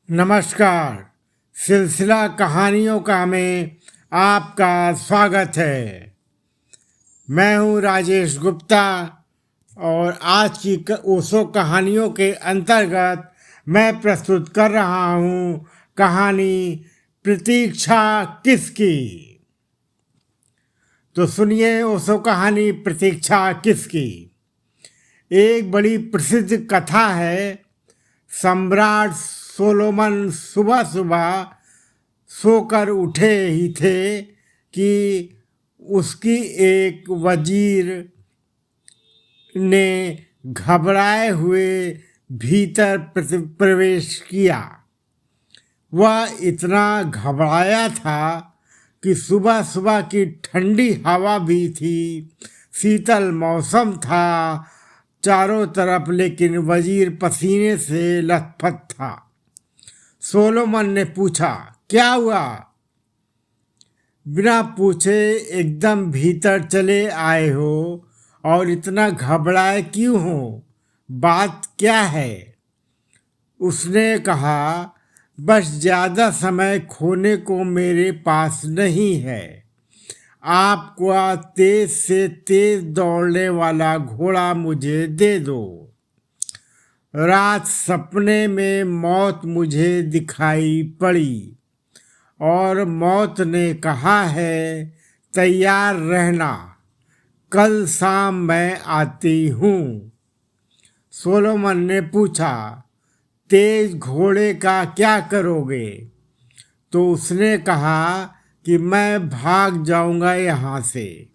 नमस्कार। सिलसिला कहानियों का में आपका स्वागत है। मैं हूं राजेश गुप्ता और आज की ओशो कहानियों के अंतर्गत मैं प्रस्तुत कर रहा हूं कहानी प्रतीक्षा किसकी। तो सुनिए ओशो कहानी प्रतीक्षा किसकी। एक बड़ी प्रसिद्ध कथा है। सम्राट सोलोमन सुबह सुबह सोकर उठे ही थे कि उसकी एक वजीर ने घबराए हुए भीतर प्रवेश किया। वह इतना घबराया था कि सुबह सुबह की ठंडी हवा भी थी, शीतल मौसम था चारों तरफ, लेकिन वजीर पसीने से लथपथ था। सोलोमन ने पूछा, क्या हुआ? बिना पूछे एकदम भीतर चले आए हो और इतना घबराए क्यों हो? बात क्या है? उसने कहा, बस ज़्यादा समय खोने को मेरे पास नहीं है। आपका तेज से तेज दौड़ने वाला घोड़ा मुझे दे दो। रात सपने में मौत मुझे दिखाई पड़ी और मौत ने कहा है, तैयार रहना, कल शाम मैं आती हूँ। सोलोमन ने पूछा, तेज घोड़े का क्या करोगे? तो उसने कहा कि मैं भाग जाऊंगा यहाँ से।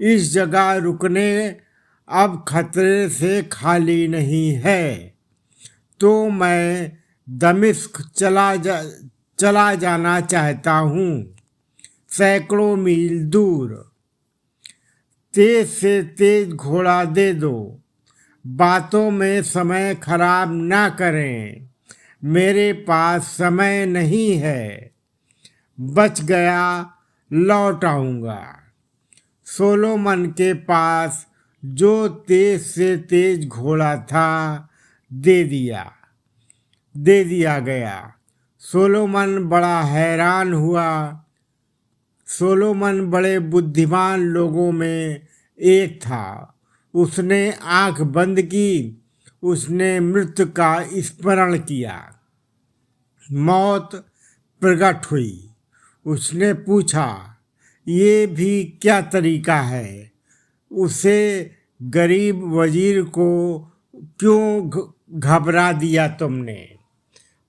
इस जगह रुकने अब खतरे से खाली नहीं है, तो मैं दमिश्क चला जाना चाहता हूँ, सैकड़ों मील दूर। तेज से तेज घोड़ा दे दो। बातों में समय खराब ना करें, मेरे पास समय नहीं है। बच गया लौट आऊँगा। सोलोमन के पास जो तेज से तेज घोड़ा था दे दिया गया। सोलोमन बड़ा हैरान हुआ। सोलोमन बड़े बुद्धिमान लोगों में एक था। उसने आंख बंद की, उसने मृत्यु का स्मरण किया। मौत प्रकट हुई। उसने पूछा, ये भी क्या तरीका है? उसे गरीब वजीर को क्यों घबरा दिया तुमने?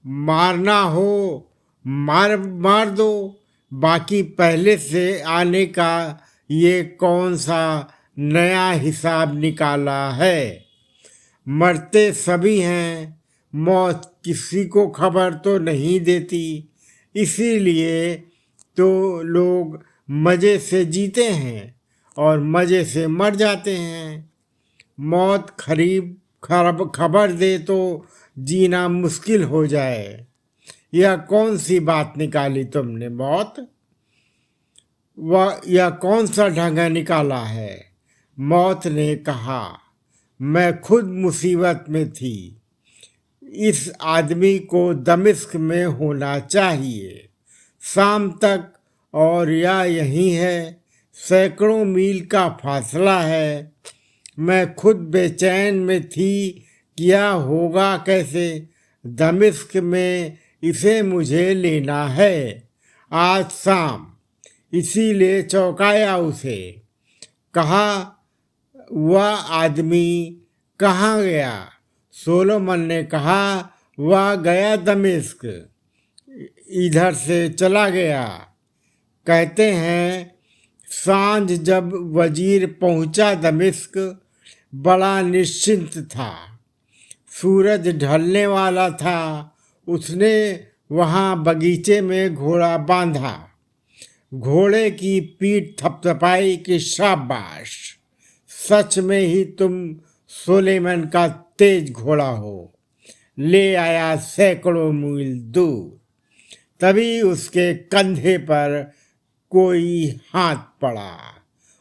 मारना हो मार दो, बाकी पहले से आने का ये कौन सा नया हिसाब निकाला है? मरते सभी हैं, मौत किसी को खबर तो नहीं देती, इसीलिए तो लोग मज़े से जीते हैं और मज़े से मर जाते हैं। मौत खबर दे तो जीना मुश्किल हो जाए। यह कौन सी बात निकाली तुमने मौत? यह कौन सा ढंग निकाला है? मौत ने कहा, मैं खुद मुसीबत में थी। इस आदमी को दमिश्क में होना चाहिए शाम तक, और यह यही है, सैकड़ों मील का फासला है। मैं खुद बेचैन में थी, क्या होगा कैसे? दमिश्क में इसे मुझे लेना है आज शाम, इसीलिए चौंकाया उसे। कहा, वह आदमी कहाँ गया? सोलोमन ने कहा, वह गया दमिश्क, इधर से चला गया। कहते हैं सांझ जब वजीर पहुंचा दमिश्क, बड़ा निश्चिंत था। सूरज ढलने वाला था। उसने वहाँ बगीचे में घोड़ा बांधा। घोड़े की पीठ थपथपाई कि शाबाश, सच में ही तुम सोलेमन का तेज घोड़ा हो। ले आया सैकड़ों मील दूर। तभी उसके कंधे पर कोई हाथ पड़ा।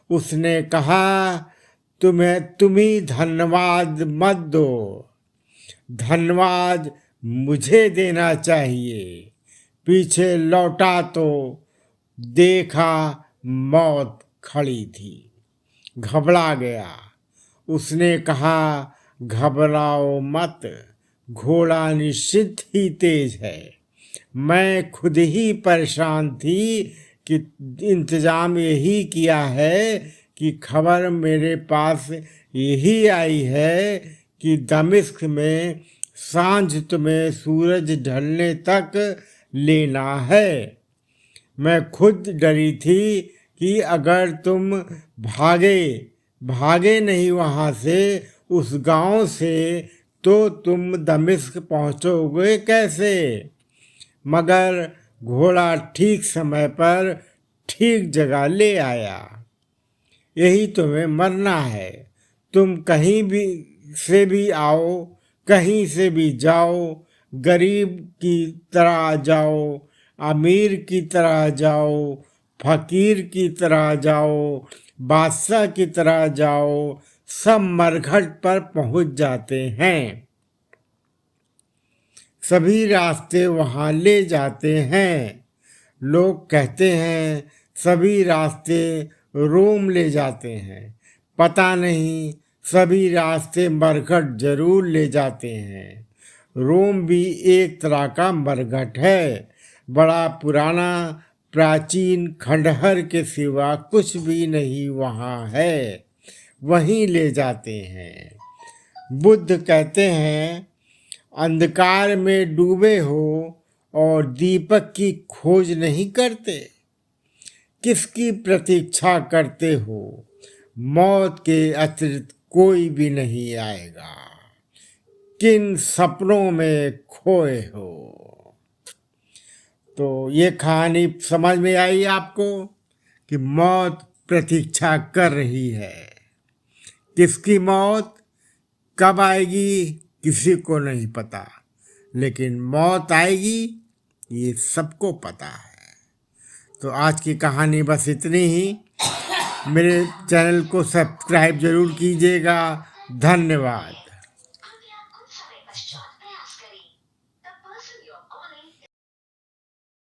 उसने कहा, तुम ही धन्यवाद मत दो। धन्यवाद मुझे देना चाहिए। पीछे लौटा तो देखा मौत खड़ी थी। घबरा गया। उसने कहा, घबराओ मत, घोड़ा निश्चित ही तेज है। मैं खुद ही परेशान थी कि इंतजाम यही किया है कि खबर मेरे पास यही आई है कि दमिश्क में सांझ तुम्हें सूरज ढलने तक लेना है। मैं खुद डरी थी कि अगर तुम भागे नहीं वहाँ से, उस गांव से, तो तुम दमिश्क पहुँचोगे कैसे। मगर घोड़ा ठीक समय पर ठीक जगह ले आया। यही तुम्हें मरना है। तुम कहीं भी से भी आओ, कहीं से भी जाओ, गरीब की तरह जाओ, अमीर की तरह जाओ, फकीर की तरह जाओ, बादशाह की तरह जाओ, सब मरघट पर पहुंच जाते हैं। सभी रास्ते वहाँ ले जाते हैं। लोग कहते हैं सभी रास्ते रोम ले जाते हैं। पता नहीं, सभी रास्ते मरघट जरूर ले जाते हैं। रोम भी एक तरह का मरघट है। बड़ा पुराना प्राचीन खंडहर के सिवा कुछ भी नहीं वहाँ है। वहीं ले जाते हैं। बुद्ध कहते हैं, अंधकार में डूबे हो और दीपक की खोज नहीं करते। किसकी प्रतीक्षा करते हो। मौत के अतिरिक्त कोई भी नहीं आएगा। किन सपनों में खोए हो। तो ये कहानी समझ में आई आपको कि मौत प्रतीक्षा कर रही है। किसकी मौत कब आएगी किसी को नहीं पता, लेकिन मौत आएगी ये सबको पता है। तो आज की कहानी बस इतनी ही। मेरे चैनल को सब्सक्राइब जरूर कीजिएगा। धन्यवाद।